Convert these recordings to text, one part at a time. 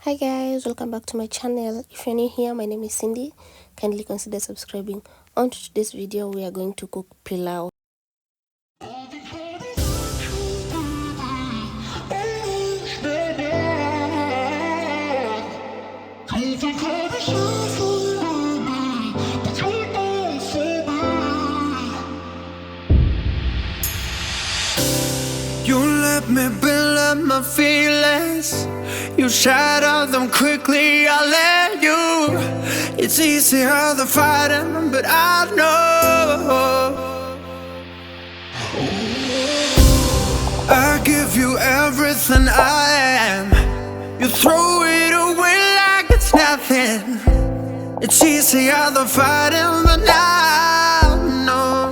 Hi guys, welcome back to my channel. If you're new here, my name is Cindy. Kindly consider subscribing. On to today's video, we are going to cook pilau. You let me build up my feelings. You shatter them quickly, I let you. It's easier than fighting, but I know I give you everything I am. You throw it away like it's nothing. It's easier than fighting, but I know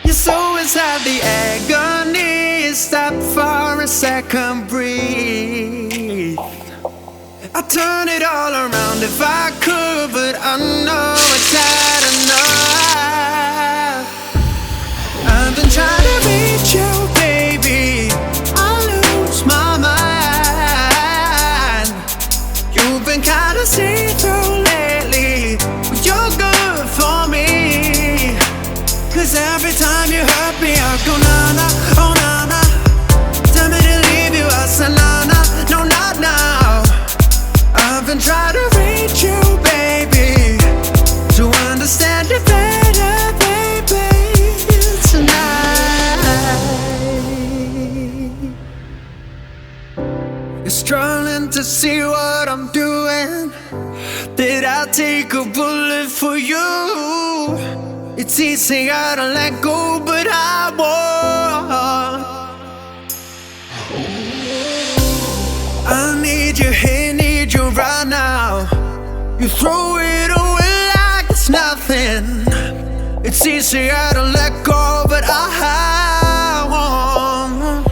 you're so inside the agony. Stop for a second, breathe. I'd turn it all around if I could, but I know it's not enough. I've been trying to reach you, baby. I lose my mind. You've been kinda see-through lately, but you're good for me. Cause every time you hurt me, I go na-na, oh na-na. Tell me to leave you, I say na-na, no not now. I've been trying to reach you, baby, to understand you better, baby, tonight. You're struggling to see what I'm doing. Did I take a bullet for you? It's easier to let go, but I won't. I need you here, need you right now. You throw it away like it's nothing. It's easier to let go, but I won't.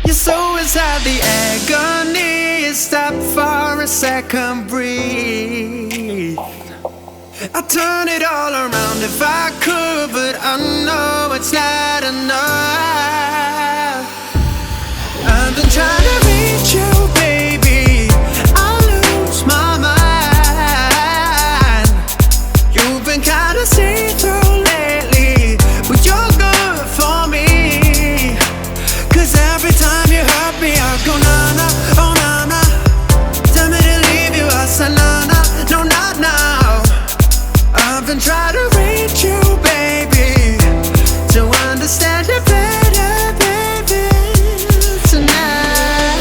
You're so inside the agony. Stop for a second, breathe. I'd turn it all around if I could, but I know it's not enough. I've been trying to reach you, baby. I lose my mind. You've been kinda see-through lately, but you're good for me. Cause every time you hurt me, I go na-na, oh na-na. Tell me to leave you, I say na-na, no not now. I've been trying to reach you, baby, to understand you better, baby, tonight.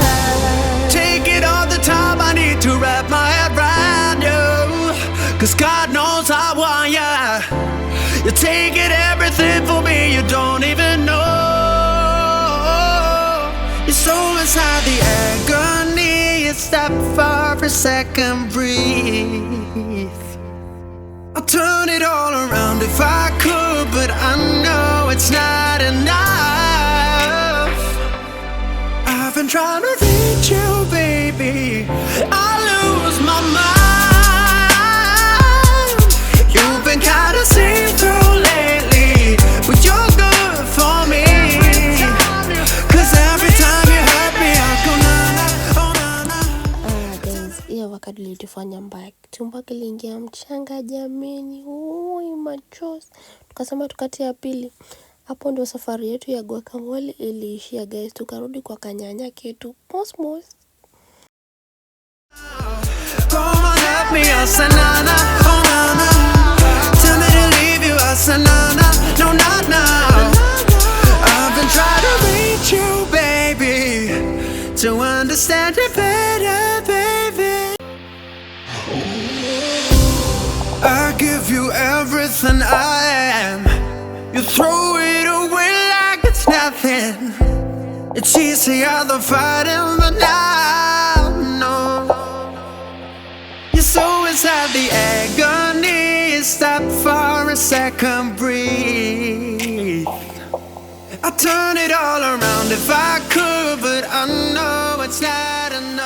Take it all the time, I need to wrap my head around you. Cause God knows I want ya. You're taking everything for me, you don't even know. You're so inside the agony. You stop for a second, breathe. I'll turn it all around if I could, but I know it's not enough. I've been trying to reach you, baby. I lose my mind. You've been kinda see-through lately, but you're good for me. Cause every time you hurt me, I go na-na, oh na-na. Guys, hii avocado ilitufanya mbaya. Tumbo kiliingia mchanga jameni. Ui machozi. Tukasema tukati ya pili. Hapo ndio safari yetu ya guacamole iliishia guys. Tukarudi kwa kanyanya ketu. Mos. Come on, help me, I say na-na, oh na-na. Tell me to leave you, I say na-na, no not now. I've been trying to reach you, baby, to understand you better, baby. I give you everything I am. You throw it away like it's nothing. It's easier than fighting, but now no. You're so inside the agony. Stop for a second, breathe. I'd turn it all around if I could, but I know it's not enough.